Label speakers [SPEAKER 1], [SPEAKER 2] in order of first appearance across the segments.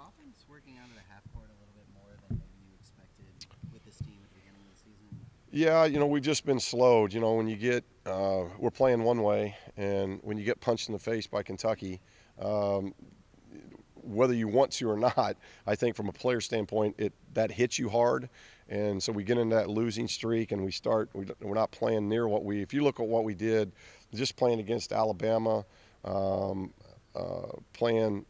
[SPEAKER 1] offense working out of the half court a little bit more than maybe you expected with this team at the beginning of the season?
[SPEAKER 2] Yeah, we've just been slowed. When you get, we're playing one way, and when you get punched in the face by Kentucky, um, whether you want to or not, I think from a player standpoint, that hits you hard, and so we get into that losing streak, and we're not playing near what we. If you look at what we did, just playing against Alabama, um, playing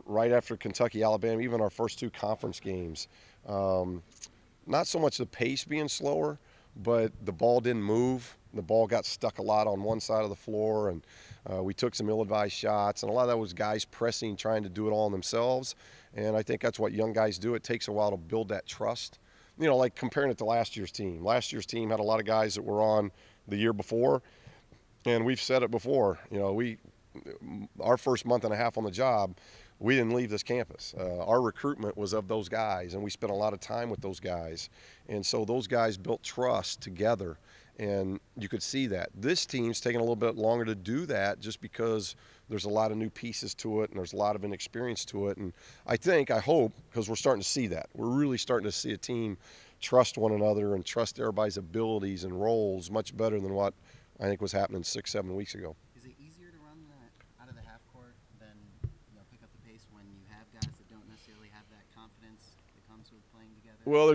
[SPEAKER 2] right after Kentucky, Alabama, even our first two conference games. Not so much the pace being slower, but the ball didn't move. The ball got stuck a lot on one side of the floor, and we took some ill-advised shots. And a lot of that was guys pressing, trying to do it all on themselves. And I think that's what young guys do. It takes a while to build that trust. Like comparing it to last year's team. Last year's team had a lot of guys that were on the year before, and we've said it before. Our first month and a half on the job, we didn't leave this campus. Our recruitment was of those guys, and we spent a lot of time with those guys. And so those guys built trust together, and you could see that. This team's taking a little bit longer to do that just because there's a lot of new pieces to it, and there's a lot of inexperience to it. And I hope, because we're starting to see that. We're really starting to see a team trust one another and trust everybody's abilities and roles much better than what I think was happening 6, 7 weeks ago.
[SPEAKER 1] Is it easier to run out of the half court than pick up the pace when you have guys that don't necessarily have that confidence that comes with playing together?
[SPEAKER 2] Well,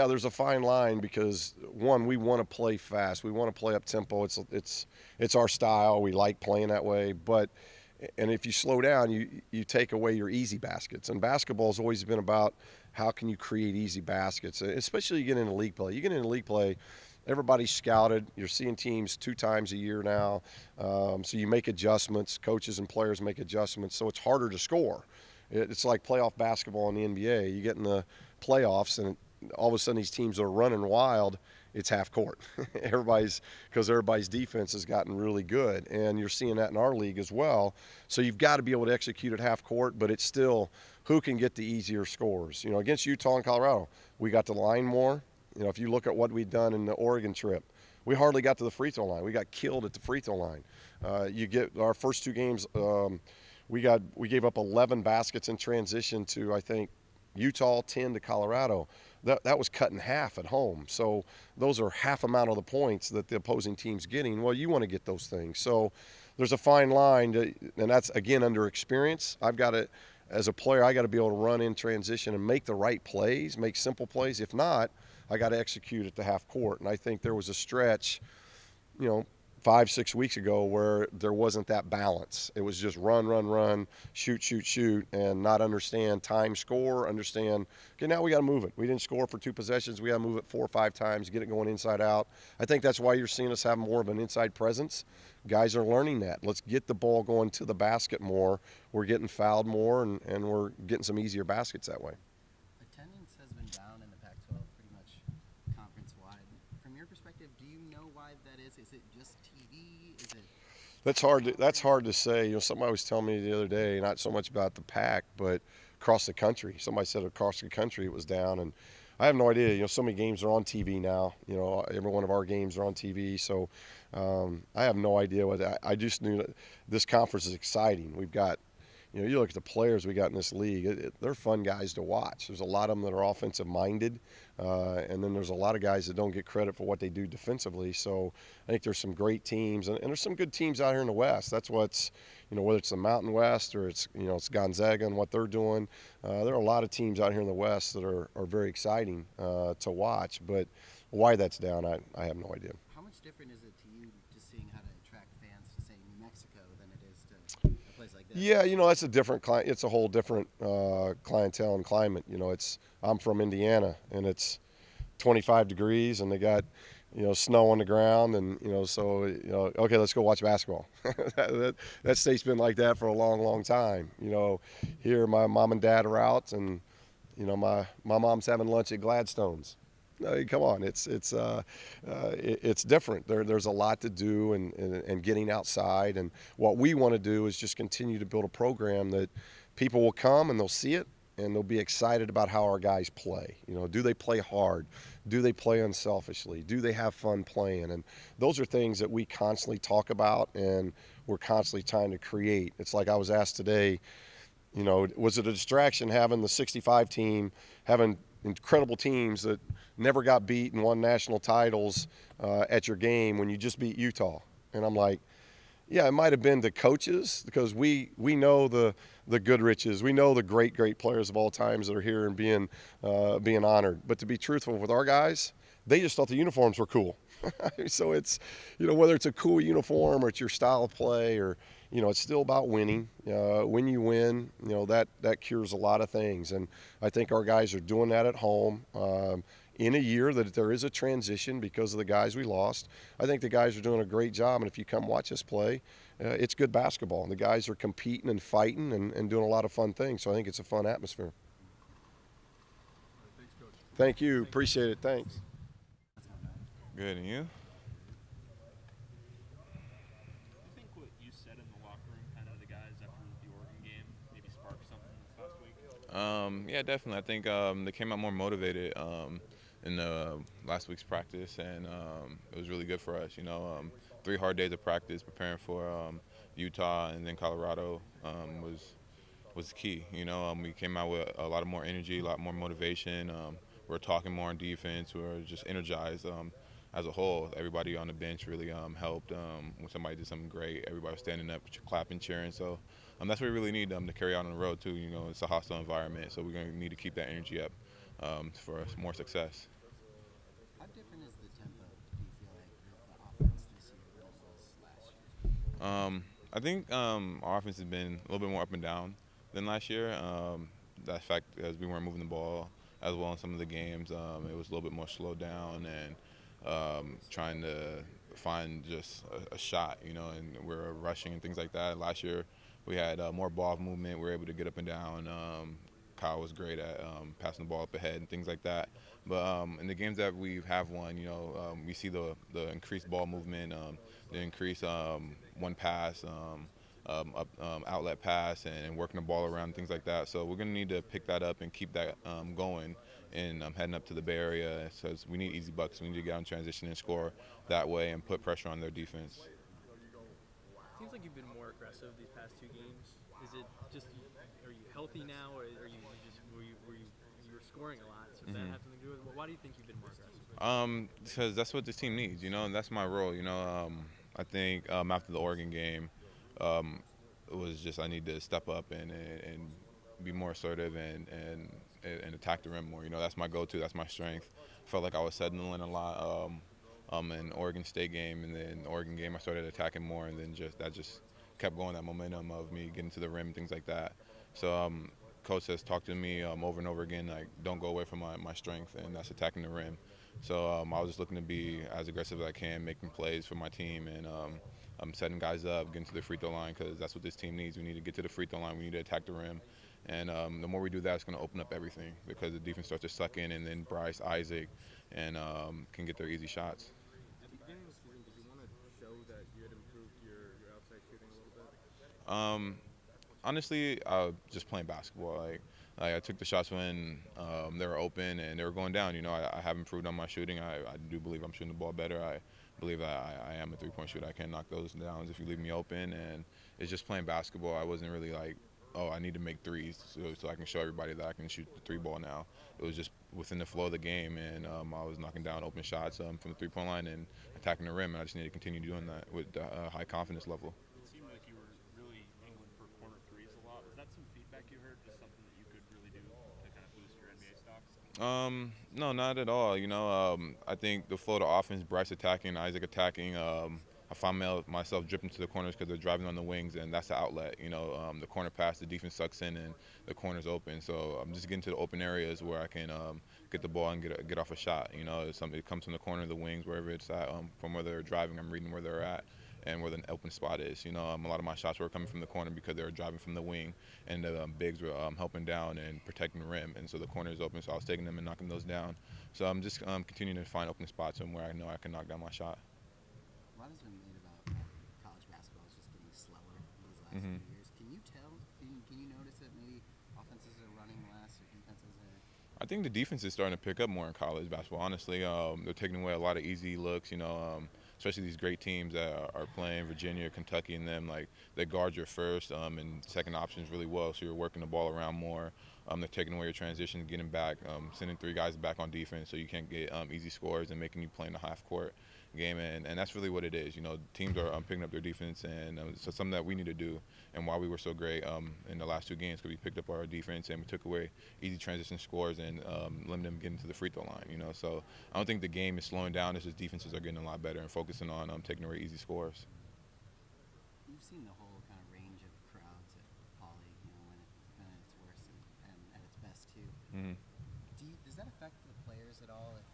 [SPEAKER 2] there's a fine line because one, we want to play fast, we want to play up tempo. It's our style. We like playing that way, and if you slow down, you take away your easy baskets. And basketball's always been about how can you create easy baskets, especially you get into league play. You get into league play. Everybody's scouted. You're seeing teams 2 times a year now. So you make adjustments. Coaches and players make adjustments. So it's harder to score. It's like playoff basketball in the NBA. You get in the playoffs, and all of a sudden these teams are running wild. It's half court. Because everybody's defense has gotten really good. And you're seeing that in our league as well. So you've got to be able to execute at half court, but it's still who can get the easier scores. Against Utah and Colorado, we got to the line more. If you look at what we've done in the Oregon trip, we hardly got to the free throw line. We got killed at the free throw line. You get our first 2 games, we gave up 11 baskets in transition to, I think, Utah, 10 to Colorado. That was cut in half at home. So those are half amount of the points that the opposing team's getting. Well, you want to get those things. So there's a fine line, and that's, again, under experience. As a player, I got to be able to run in transition and make the right plays, make simple plays. If not, I got to execute at the half court. And I think there was a stretch, 5, 6 weeks ago where there wasn't that balance. It was just run, shoot, and not understand time, score, understand, okay, now we got to move it. We didn't score for 2 possessions. We got to move it 4 or 5 times, get it going inside out. I think that's why you're seeing us have more of an inside presence. Guys are learning that. Let's get the ball going to the basket more. We're getting fouled more, and we're getting some easier baskets that way.
[SPEAKER 1] Attendance has been down in the Pac-12 pretty much conference-wide. From your perspective, do you know why that is? Is it just TV? Is it?
[SPEAKER 2] That's hard to say. Somebody was telling me the other day, not so much about the Pac, but across the country. Somebody said across the country it was down, and I have no idea. So many games are on TV now. Every one of our games are on TV. So I have no idea I just knew that this conference is exciting. We've got, you look at the players we got in this league. They're fun guys to watch. There's a lot of them that are offensive minded, and then there's a lot of guys that don't get credit for what they do defensively. So I think there's some great teams, and there's some good teams out here in the West. That's what's, whether it's the Mountain West or it's Gonzaga and what they're doing. There are a lot of teams out here in the West that are very exciting to watch. But why that's down, I have no idea.
[SPEAKER 1] How much different is it to you just seeing how to attract fans to, say, New Mexico than it is to a place like this?
[SPEAKER 2] Yeah, that's a different client. It's a whole different clientele and climate. I'm from Indiana, and it's 25 degrees, and they got snow on the ground, and okay, let's go watch basketball. that state's been like that for a long time. Here my mom and dad are out, and my mom's having lunch at Gladstone's. Come on, it's different. There's a lot to do, and getting outside, and what we want to do is just continue to build a program that people will come and they'll see it, and they'll be excited about how our guys play. Do they play hard? Do they play unselfishly? Do they have fun playing? And those are things that we constantly talk about, and we're constantly trying to create. It's like I was asked today, You know, was it a distraction having the 65 team, having incredible teams that never got beat and won national titles at your game when you just beat Utah? And I'm like, yeah, it might have been the coaches because we know the Goodriches, we know the great players of all times that are here and being honored. But to be truthful with our guys, they just thought the uniforms were cool. So it's, you know, whether it's a cool uniform or it's your style of play or, you know, it's still about winning. When you win, you know, that cures a lot of things. And I think our guys are doing that at home. In a year that there is a transition because of the guys we lost, I think the guys are doing a great job. And if you come watch us play, it's good basketball. And the guys are competing and fighting and doing a lot of fun things. So I think it's a fun atmosphere.
[SPEAKER 3] Thanks, Coach.
[SPEAKER 2] Thank you. Appreciate it. Thanks.
[SPEAKER 4] Good, and you?
[SPEAKER 3] Do you think what you said in the locker room, kind of the guys after the Oregon game, maybe sparked something this past week?
[SPEAKER 4] Yeah, definitely. I think they came out more motivated in the last week's practice, and it was really good for us. You know, 3 hard days of practice preparing for Utah and then Colorado was key. You know, we came out with a lot more energy, a lot more motivation. We're talking more on defense. We're just energized. As a whole, everybody on the bench really helped. When somebody did something great, everybody was standing up, clapping, cheering. So that's what we really need to carry out on the road too. You know, it's a hostile environment, so we're going to need to keep that energy up for more success.
[SPEAKER 1] How different is the tempo, do you feel like, of the offense this year than it was last year?
[SPEAKER 4] I think our offense has been a little bit more up and down than last year. That fact, as we weren't moving the ball as well in some of the games, it was a little bit more slowed down and trying to find just a shot, you know, and we're rushing and things like that. Last year we had more ball movement. We were able to get up and down. Kyle was great at passing the ball up ahead and things like that. But in the games that we have won, you know, we see the increased ball movement, the increased one pass, outlet pass, and working the ball around and things like that. So we're going to need to pick that up and keep that going. And heading up to the Bay Area, so we need easy buckets. We need to get on transition and score that way and put pressure on their defense.
[SPEAKER 3] Seems like you've been more aggressive these past 2 games. Is it just, are you healthy now, or are you just were you scoring a lot? So does that have something to do with it? Why do you think you've been more aggressive?
[SPEAKER 4] Because that's what this team needs, you know, and that's my role. You know, I think after the Oregon game, it was just I need to step up and be more assertive and attack the rim more. You know, that's my go-to. That's my strength. I felt like I was settling a lot in Oregon State game, and then the Oregon game I started attacking more, and then that just kept going, that momentum of me getting to the rim and things like that. So coach has talked to me over and over again, like, don't go away from my strength, and that's attacking the rim. So I was just looking to be as aggressive as I can, making plays for my team, and I'm setting guys up, getting to the free throw line, because that's what this team needs. We need to get to the free throw line. We need to attack the rim. And the more we do that, it's going to open up everything, because the defense starts to suck in, and then Bryce, Isaac, and can get their easy shots.
[SPEAKER 3] At the beginning of the season, did you want to show that you had improved your outside shooting a little bit?
[SPEAKER 4] Honestly, just playing basketball. Like I took the shots when they were open and they were going down. You know, I have improved on my shooting. I do believe I'm shooting the ball better. I believe that I am a three-point shooter. I can knock those down if you leave me open. And it's just playing basketball. I wasn't really like, oh, I need to make threes so I can show everybody that I can shoot the 3-ball now. It was just within the flow of the game, and I was knocking down open shots from the 3-point line and attacking the rim, and I just need to continue doing that with a high confidence level.
[SPEAKER 3] It seemed like you were really angling for corner threes a lot. Was that some feedback you heard, just something that you could really do to kind of boost your NBA stocks?
[SPEAKER 4] No, not at all. You know, I think the flow of the offense, Bryce attacking, Isaac attacking, I find myself dripping to the corners because they're driving on the wings, and that's the outlet. You know, the corner pass, the defense sucks in, and the corner's open. So I'm just getting to the open areas where I can get the ball and get off a shot. You know, it comes from the corner, the wings, wherever it's at. From where they're driving, I'm reading where they're at and where the open spot is. You know, a lot of my shots were coming from the corner because they were driving from the wing, and the bigs were helping down and protecting the rim. And so the corner is open, so I was taking them and knocking those down. So I'm just continuing to find open spots and where I know I can knock down my shot.
[SPEAKER 1] A lot has been made about college basketball is just getting slower these last few years. Can you tell? Can you notice that maybe offenses are running less or defenses are?
[SPEAKER 4] I think the defense is starting to pick up more in college basketball. Honestly, they're taking away a lot of easy looks. You know, especially these great teams that are playing Virginia, Kentucky, and them, like they guard your first and second options really well. So you're working the ball around more. They're taking away your transition, getting back, sending 3 guys back on defense so you can't get easy scores and making you play in the half court game, and that's really what it is. Teams are picking up their defense, and so something that we need to do, and why we were so great in the last 2 games, because we picked up our defense and we took away easy transition scores and limited them getting to the free throw line. So I don't think the game is slowing down. It's just defenses are getting a lot better and focusing on taking away easy scores.
[SPEAKER 1] You've seen the whole kind of range of crowds at Poly, when it's worst and at its best too.
[SPEAKER 4] Mm-hmm.
[SPEAKER 1] Does that affect the players at all? If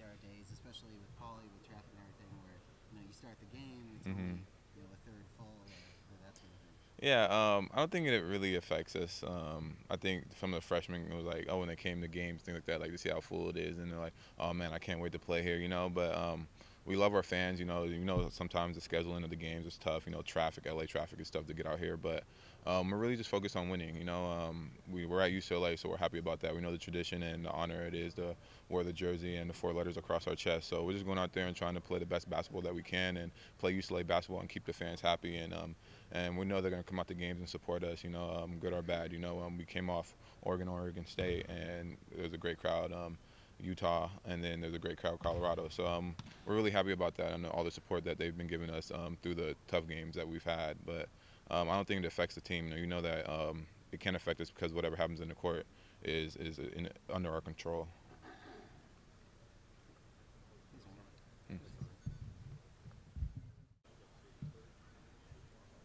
[SPEAKER 1] there are days, especially with Poly, with traffic and everything, where you start the game, it's only a third full, or that sort of thing.
[SPEAKER 4] Yeah, I don't think it really affects us. I think some of the freshmen was like, when they came to games, things like that, like to see how full it is, and they're like, oh man, I can't wait to play here, But we love our fans, sometimes the scheduling of the games is tough. Traffic, LA traffic is tough to get out here, but we're really just focused on winning. We're at UCLA, so we're happy about that. We know the tradition and the honor it is to wear the jersey and the 4 letters across our chest. So we're just going out there and trying to play the best basketball that we can and play UCLA basketball and keep the fans happy. And we know they're going to come out to games and support us, good or bad. We came off Oregon State, and it was a great crowd. Utah, and then there's a great crowd, Colorado. So we're really happy about that and all the support that they've been giving us through the tough games that we've had. But I don't think it affects the team. That it can affect us because whatever happens in the court is under our control.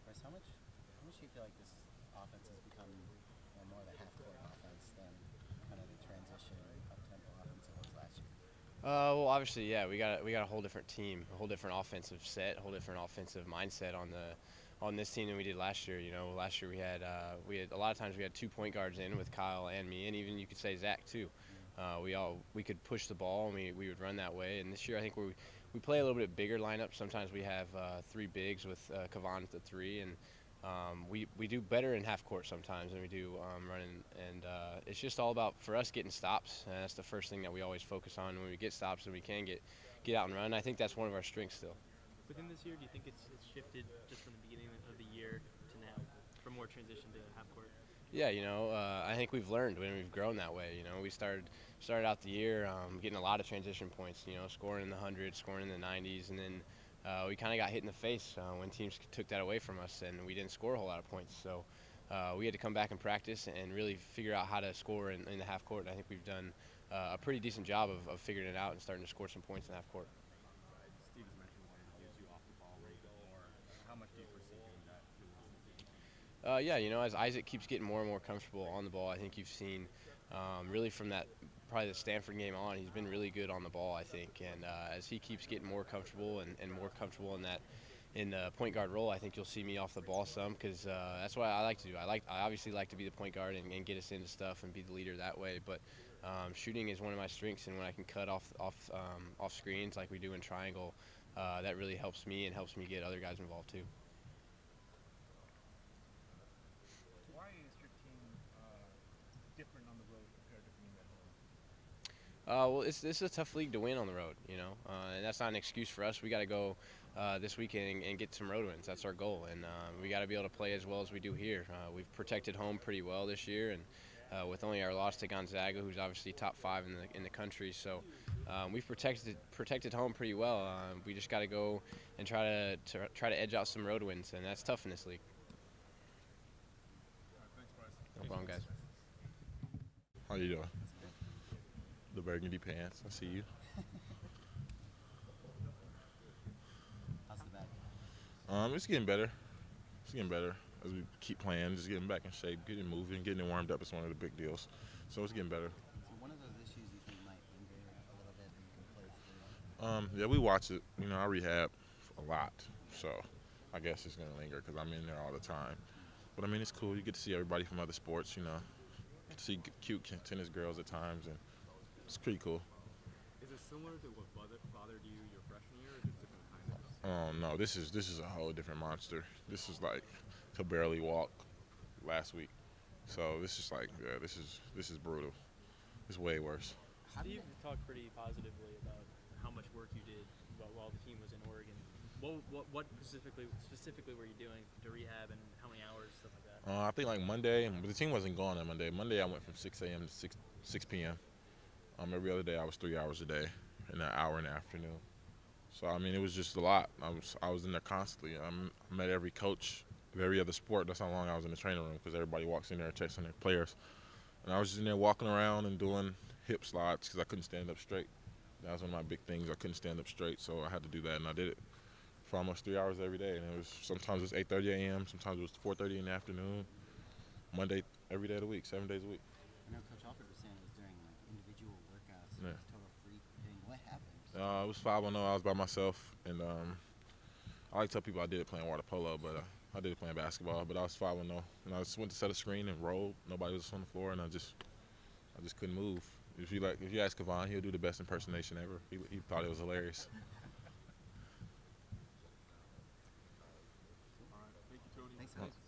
[SPEAKER 1] Bryce, how much do you feel like this offense has become more of a half-court offense than kind of the transition up-tempo offense it was last year?
[SPEAKER 5] Well, obviously, yeah, we got a whole different team, a whole different offensive set, a whole different offensive mindset on this team than we did last year. Last year we had a lot of times we had 2 point guards in with Kyle and me, and even you could say Zach too. We could push the ball and we would run that way. And this year I think we play a little bit bigger lineup. Sometimes we have 3 bigs with Kavan at the 3, and we do better in half court sometimes than we do running, and it's just all about, for us, getting stops, and that's the first thing that we always focus on. When we get stops and we can get out and run, I think that's one of our strengths still.
[SPEAKER 3] Within this year, do you think it's shifted just from the beginning of the year to now, from more transition to half court?
[SPEAKER 5] Yeah, I think we've learned and we've grown that way. We started out the year getting a lot of transition points, scoring in the hundreds, scoring in the 90s, and then we kind of got hit in the face when teams took that away from us, and we didn't score a whole lot of points. So we had to come back and practice and really figure out how to score in the half court. And I think we've done a pretty decent job of figuring it out and starting to score some points in half court.
[SPEAKER 6] Steve has mentioned wanting to use you off the ball a little bit more. How much do you foresee doing that through the season?
[SPEAKER 5] Yeah, as Isaac keeps getting more and more comfortable on the ball, I think you've seen really from probably the Stanford game on, he's been really good on the ball, I think. And as he keeps getting more comfortable and more comfortable in the point guard role, I think you'll see me off the ball some, because that's what I like to do. I obviously like to be the point guard and get us into stuff and be the leader that way. But shooting is one of my strengths, and when I can cut off screens like we do in triangle, that really helps me and helps me get other guys involved too.
[SPEAKER 6] Why is your team different on the road compared to being at home?
[SPEAKER 5] Well, this is a tough league to win on the road, and that's not an excuse for us. We got to go this weekend and get some road wins. That's our goal, and we got to be able to play as well as we do here. We've protected home pretty well this year, and with only our loss to Gonzaga, who's obviously top 5 in the country, so we've protected home pretty well. We just got to go and try to edge out some road wins, and that's tough in this league.
[SPEAKER 6] Thanks, Bryce.
[SPEAKER 5] No problem, guys.
[SPEAKER 7] How you doing? The burgundy pants. I see you.
[SPEAKER 1] How's the back?
[SPEAKER 7] It's getting better. It's getting better as we keep playing. Just getting back in shape, getting moving, getting warmed up. It's one of the big deals. So it's getting better.
[SPEAKER 1] So one of those issues you think might linger a little bit that you can play through?
[SPEAKER 7] Yeah, we watch it. I rehab a lot, so I guess it's gonna linger because I'm in there all the time. But it's cool. You get to see everybody from other sports. Get to see cute tennis girls at times, and it's pretty cool.
[SPEAKER 6] Is it similar to what bothered you your freshman year, or is it different kind of?
[SPEAKER 7] No, this is a whole different monster. This is like to barely walk last week. So this is like, yeah, this is brutal. It's way worse.
[SPEAKER 3] Steve talked pretty positively about how much work you did while the team was in Oregon. What specifically were you doing to rehab and how many hours, stuff like that?
[SPEAKER 7] I think like Monday, but the team wasn't gone on Monday. Monday I went from 6 a.m. to 6 p.m. Every other day I was 3 hours a day and an hour in the afternoon. So I mean it was just a lot. I was in there constantly. I met every coach of every other sport. That's how long I was in the training room because everybody walks in there and checks on their players. And I was just in there walking around and doing hip slides because I couldn't stand up straight. That was one of my big things. I couldn't stand up straight, so I had to do that, and I did it for almost 3 hours every day. And it was sometimes it was 8:30 a.m., sometimes it was 4:30 in the afternoon. Monday, every day of the week, 7 days a week.
[SPEAKER 1] I know Coach Alford was saying it was during like individual workouts,
[SPEAKER 7] Yeah.
[SPEAKER 1] total free thing. What happened?
[SPEAKER 7] It was 5-0. I was by myself, and I like to tell people I did it playing water polo, but I did it playing basketball. But I was 5-0, and I just went to set a screen and rolled. Nobody was on the floor, and I just couldn't move. If you ask Kevon, he'll do the best impersonation ever. He thought it was hilarious.
[SPEAKER 6] All right. Thank you, Tony.
[SPEAKER 1] Thanks, guys.